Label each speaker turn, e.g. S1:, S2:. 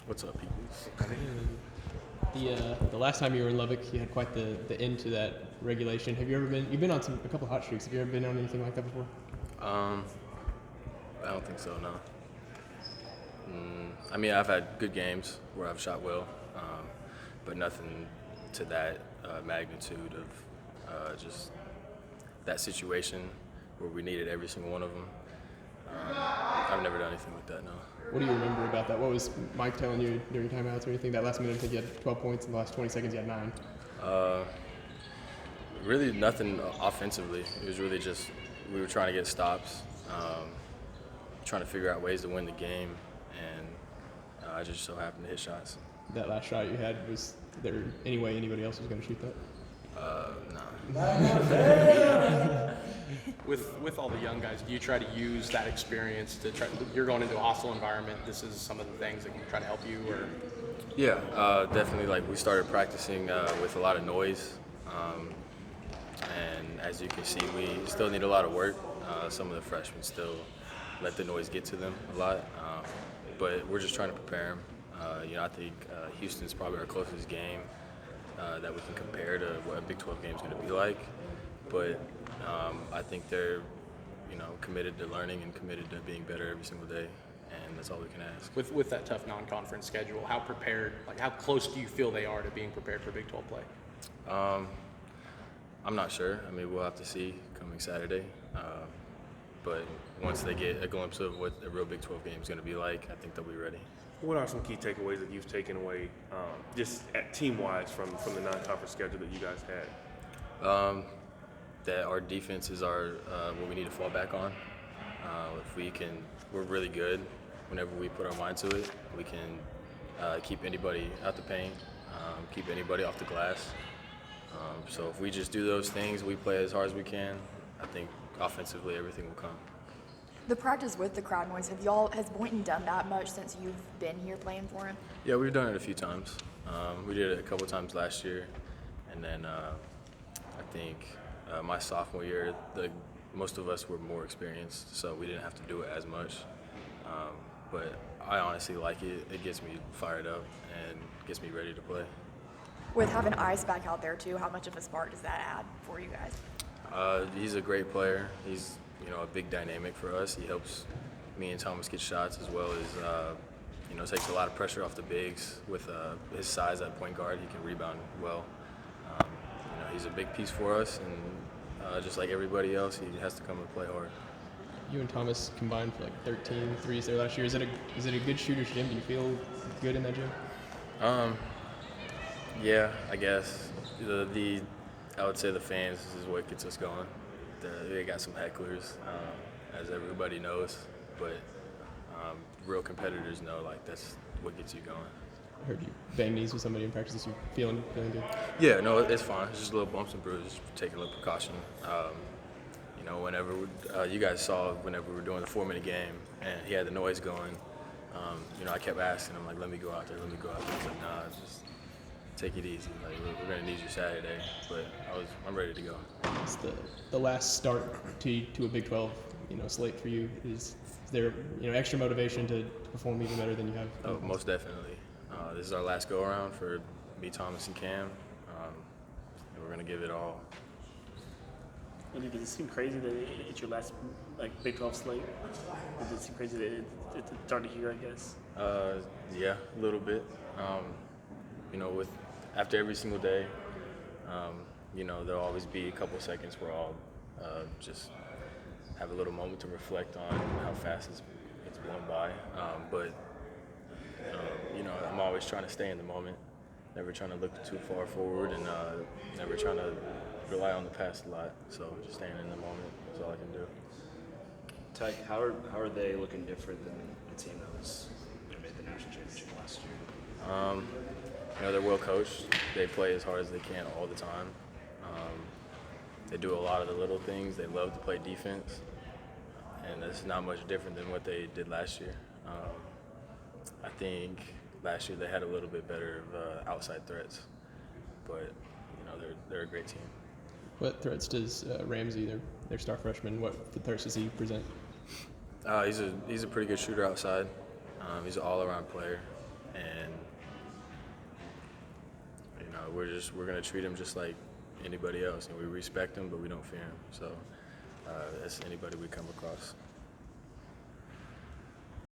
S1: What's up, people?
S2: The last time you were in Lubbock, you had quite the end to that regulation. Have you ever been? You've been on a couple hot streaks. Have you ever been on anything like that before?
S1: I don't think so, no. I mean, I've had good games where I've shot well, but nothing to that magnitude of just that situation where we needed every single one of them. I've never done anything like that, no.
S2: What do you remember about that? What was Mike telling you during timeouts or anything? That last minute, I think you had 12 points. In the last 20 seconds, you had 9.
S1: Really nothing offensively. It was really just we were trying to get stops, trying to figure out ways to win the game, and I just so happened to hit shots.
S2: That last shot you had, was there any way anybody else was going to shoot that?
S1: No.
S3: With all the young guys, do you try to use that experience to try? You're going into a hostile environment. This is some of the things that can try to help you, or
S1: Yeah, definitely. Like we started practicing with a lot of noise, and as you can see, we still need a lot of work. Some of the freshmen still let the noise get to them a lot, but we're just trying to prepare them. I think Houston's probably our closest game that we can compare to what a Big 12 game is going to be like. But I think they're, committed to learning and committed to being better every single day, and that's all we can ask.
S3: with that tough non-conference schedule, how prepared, like how close do you feel they are to being prepared for Big 12 play?
S1: I'm not sure. I mean, we'll have to see coming Saturday. But once they get a glimpse of what a real Big 12 game is going to be like, I think they'll be ready.
S4: What are some key takeaways that you've taken away, just team-wise, from the non-conference schedule that you guys had?
S1: That our defense is what we need to fall back on. We're really good. Whenever we put our mind to it, we can keep anybody out the paint, keep anybody off the glass. So if we just do those things, we play as hard as we can, I think offensively everything will come.
S5: The practice with the crowd noise, has Boynton done that much since you've been here playing for him?
S1: Yeah, we've done it a few times. We did it a couple times last year, and then I think my sophomore year, most of us were more experienced, so we didn't have to do it as much. But I honestly like it. It gets me fired up and gets me ready to play.
S5: With having Ice back out there too, how much of a spark does that add for you guys?
S1: He's a great player. He's a big dynamic for us. He helps me and Thomas get shots as well as takes a lot of pressure off the bigs. With his size at point guard, he can rebound well. He's a big piece for us, and just like everybody else, he has to come and play hard.
S2: You and Thomas combined for like 13 threes there last year. Is it a good shooter's gym? Do you feel good in that gym?
S1: Yeah, I guess. I would say the fans is what gets us going. They got some hecklers, as everybody knows, but real competitors know that's what gets you going.
S2: I heard you bang knees with somebody in practice. You feeling good?
S1: Yeah, no, it's fine. It's just little bumps and bruises, taking a little precaution. Whenever you guys saw whenever we were doing the 4-minute game and he had the noise going, I kept asking him, let me go out there. He's like, nah, just take it easy. We're going to need you Saturday. But I'm ready to go.
S2: It's the last start to a Big 12, slate for you. Is there, extra motivation to perform even better than you have?
S1: Oh, most definitely. This is our last go-around for me, Thomas, and Cam. And we're going to give it all.
S6: Does it seem crazy that it's your last Big 12 slate? Does it seem crazy that it's starting here, I guess?
S1: Yeah, a little bit. After every single day, there'll always be a couple seconds where I'll just have a little moment to reflect on how fast it's blown by. But I'm always trying to stay in the moment, never trying to look too far forward, and never trying to rely on the past a lot. So just staying in the moment is all I can do.
S7: Tyke, how are they looking different than the team that was made the national championship last year?
S1: They're well coached. They play as hard as they can all the time. They do a lot of the little things. They love to play defense, and it's not much different than what they did last year. I think last year they had a little bit better of outside threats, but they're a great team.
S2: What threats does Ramsey, their star freshman, what threats does he present?
S1: He's a pretty good shooter outside. He's an all-around player. and we're gonna treat them just like anybody else, and we respect them, but we don't fear them. So that's anybody we come across.